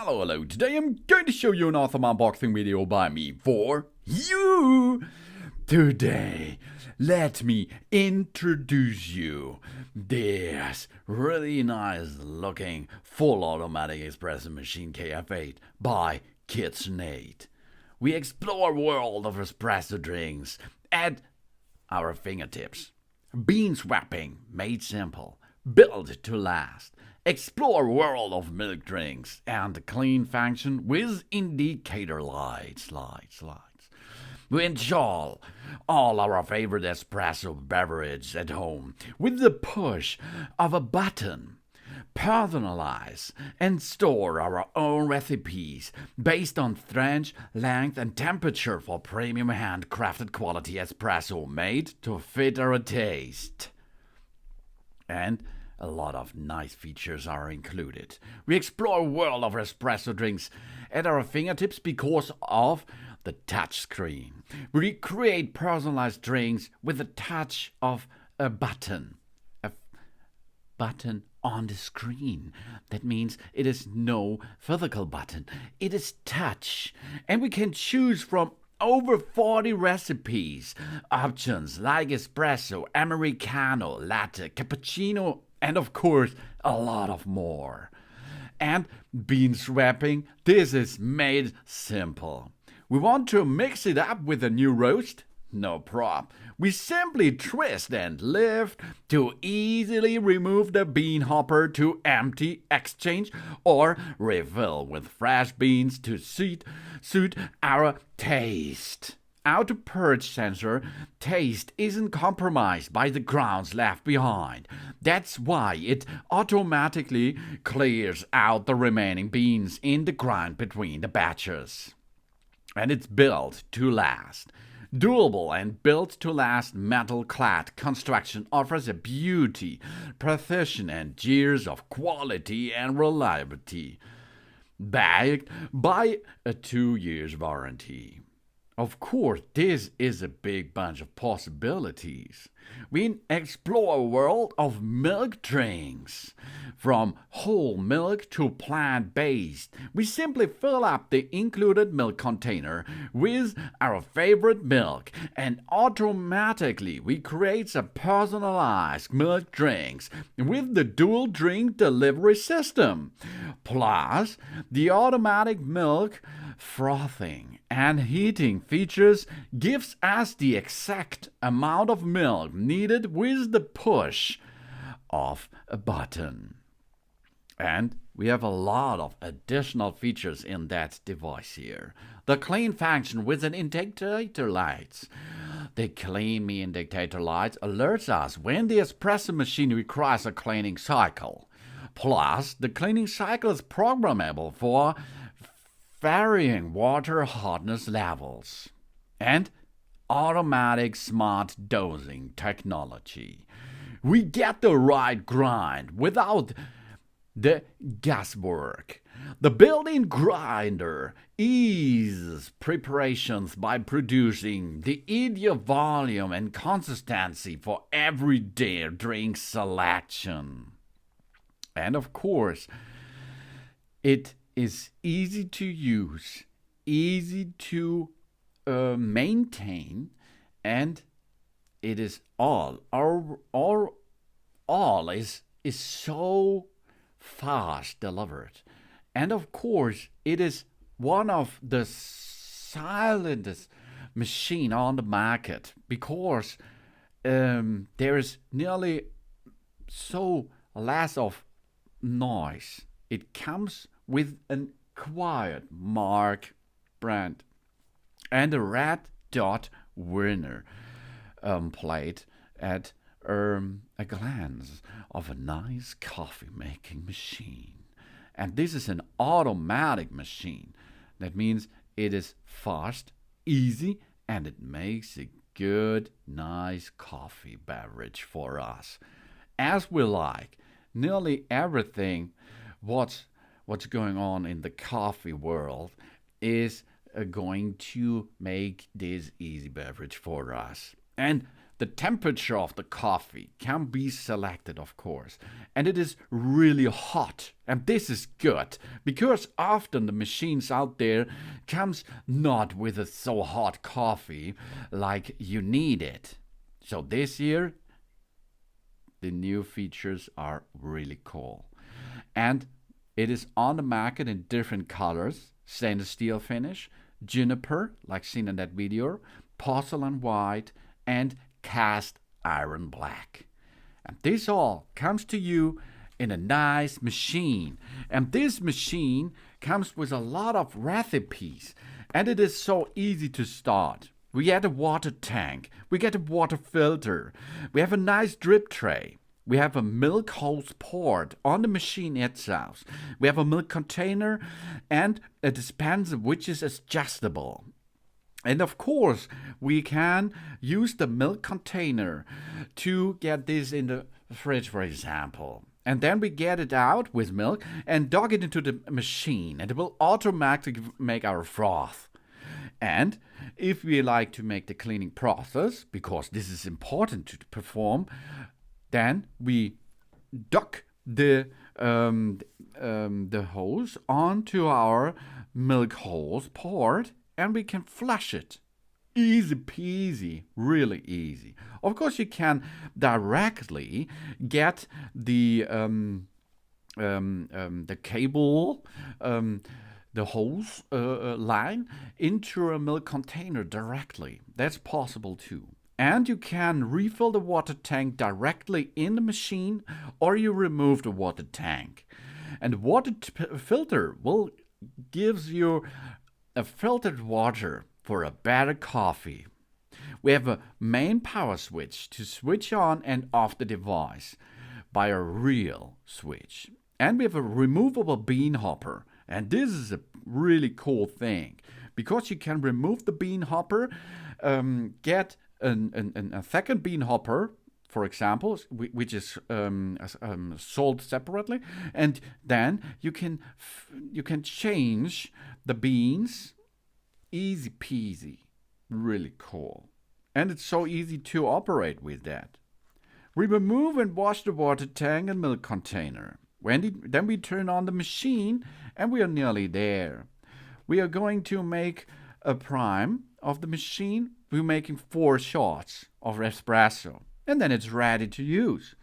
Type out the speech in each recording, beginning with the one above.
Hello. Today I'm going to show you an awesome unboxing video by me for you. Today, let me introduce you this really nice looking full automatic espresso machine KF8 by KitchenAid. We explore a world of espresso drinks at our fingertips. Bean swapping made simple, built to last. Explore world of milk drinks and clean function with indicator lights. We enjoy all our favorite espresso beverages at home with the push of a button. Personalize and store our own recipes based on strength, length, and temperature for premium handcrafted quality espresso made to fit our taste. And a lot of nice features are included. We explore a world of espresso drinks at our fingertips because of the touch screen. We create personalized drinks with the touch of a button. A button on the screen. That means it is no physical button. It is touch. And we can choose from over 40 recipes. Options like espresso, Americano, Latte, Cappuccino, and of course, a lot of more. And bean swapping, this is made simple. We want to mix it up with a new roast? No problem. We simply twist and lift to easily remove the bean hopper to empty, exchange, or refill with fresh beans to suit our taste. Our Purge sensor taste isn't compromised by the grounds left behind. That's why it automatically clears out the remaining beans in the grind between the batches. And it's built to last. Durable and built-to-last metal-clad construction offers a beauty, precision, and years of quality and reliability, backed by a 2-year warranty. Of course, this is a big bunch of possibilities. We explore a world of milk drinks. From whole milk to plant-based, we simply fill up the included milk container with our favorite milk and automatically we create a personalized milk drinks with the dual drink delivery system. Plus, the automatic milk frothing and heating features gives us the exact amount of milk needed with the push of a button. And we have a lot of additional features in that device here. The clean function with an indicator lights. The Clean Me indicator lights alerts us when the espresso machine requires a cleaning cycle. Plus, the cleaning cycle is programmable for varying water hardness levels. And automatic smart dosing technology. We get the right grind without the guesswork. The built-in grinder eases preparations by producing the ideal volume and consistency for everyday drink selection. And of course, it is easy to use, easy to maintain, and it is all is so fast delivered. And of course, it is one of the silentest machine on the market because there is nearly so less of noise. It comes with a quiet mark brand and a red dot winner plate at a glance of a nice coffee making machine. And this is an automatic machine. That means it is fast, easy, and it makes a good, nice coffee beverage for us. As we like, nearly everything what's going on in the coffee world is going to make this easy beverage for us. And The temperature of the coffee can be selected, of course, and it is really hot. And this is good because often the machines out there comes not with a so hot coffee like you need it. So this year, the new features are really cool. And it is on the market in different colors: stainless steel finish, Juniper, like seen in that video, porcelain white, and cast iron black. And this all comes to you in a nice machine. And this machine comes with a lot of recipes. And it is so easy to start. We get a water tank. We get a water filter. We have a nice drip tray. We have a milk hose port on the machine itself. We have a milk container and a dispenser which is adjustable. And of course, we can use the milk container to get this in the fridge, for example. And then we get it out with milk and dog it into the machine, and it will automatically make our froth. And if we like to make the cleaning process, because this is important to perform, then we dock the hose onto our milk hose port, and we can flush it. Easy peasy, really easy. Of course, you can directly get the cable, the hose line into a milk container directly. That's possible too. And you can refill the water tank directly in the machine, or you remove the water tank. And the water filter will gives you a filtered water for a better coffee. We have a main power switch to switch on and off the device by a real switch. And we have a removable bean hopper. And this is a really cool thing because you can remove the bean hopper, get a second bean hopper, for example, which is sold separately, and then you can change the beans. Easy peasy, really cool, and it's so easy to operate with that. We remove and wash the water tank and milk container. Then we turn on the machine, and we are nearly there. We are going to make a prime of the machine. We're making 4 shots of espresso, and then it's ready to use.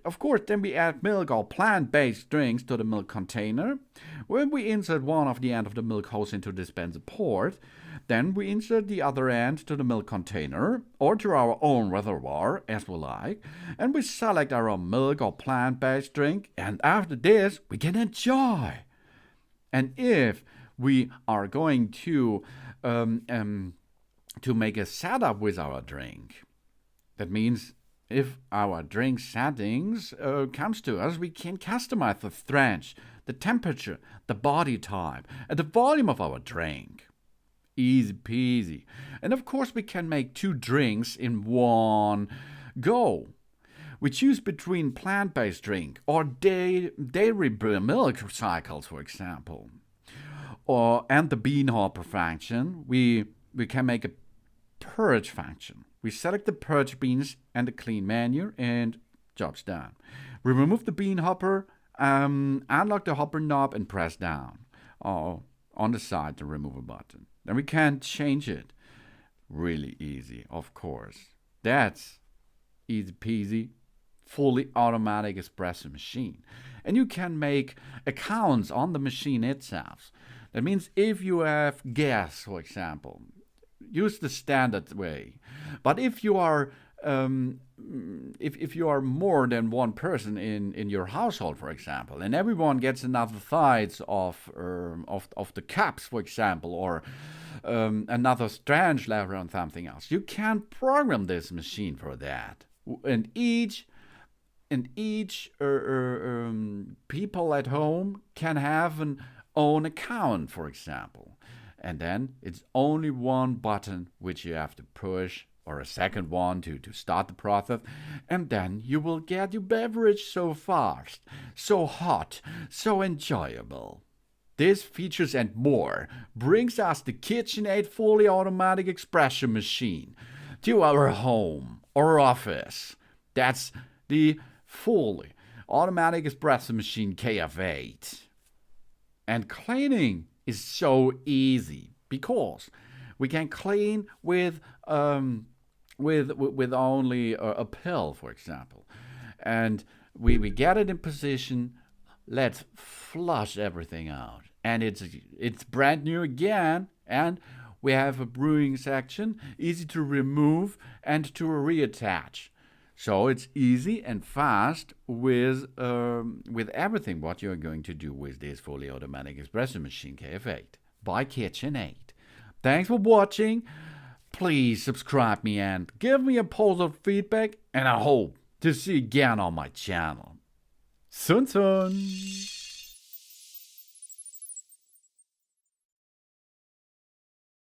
Of course, then we add milk or plant-based drinks to the milk container. When we insert one of the end of the milk hose into the dispenser port, then we insert the other end to the milk container or to our own reservoir, as we like, and we select our milk or plant-based drink, and after this, we can enjoy. And if we are going to make a setup with our drink, that means if our drink settings comes to us, we can customize the strength, the temperature, the body type, and the volume of our drink. Easy peasy. And of course, we can make 2 drinks in one go. We choose between plant-based drink or dairy milk cycles, for example, and the bean hopper function. We can make a purge function. We select the purge beans and the clean menu, and job's done. We remove the bean hopper, unlock the hopper knob, and press down on the side, the removal button. Then we can change it. Really easy, of course. That's easy peasy, fully automatic espresso machine. And you can make accounts on the machine itself. That means if you have gas, for example, use the standard way. But if you are if you are more than one person in your household, for example, and everyone gets another size of the cups, for example, or another strange level on something else, you can program this machine for that. And each people at home can have an own account, for example. And then it's only one button which you have to push, or a second one to start the process, and then you will get your beverage so fast, so hot, so enjoyable. These features and more brings us the KitchenAid fully automatic espresso machine to our home or office. That's the fully automatic espresso machine KF8. And cleaning is so easy because we can clean with only a pill, for example, and we get it in position. Let's flush everything out, and it's brand new again. And we have a brewing section, easy to remove and to reattach. So it's easy and fast with everything what you're going to do with this fully automatic espresso machine KF8 by KitchenAid. Thanks for watching. Please subscribe me and give me a positive feedback, and I hope to see you again on my channel. Soon.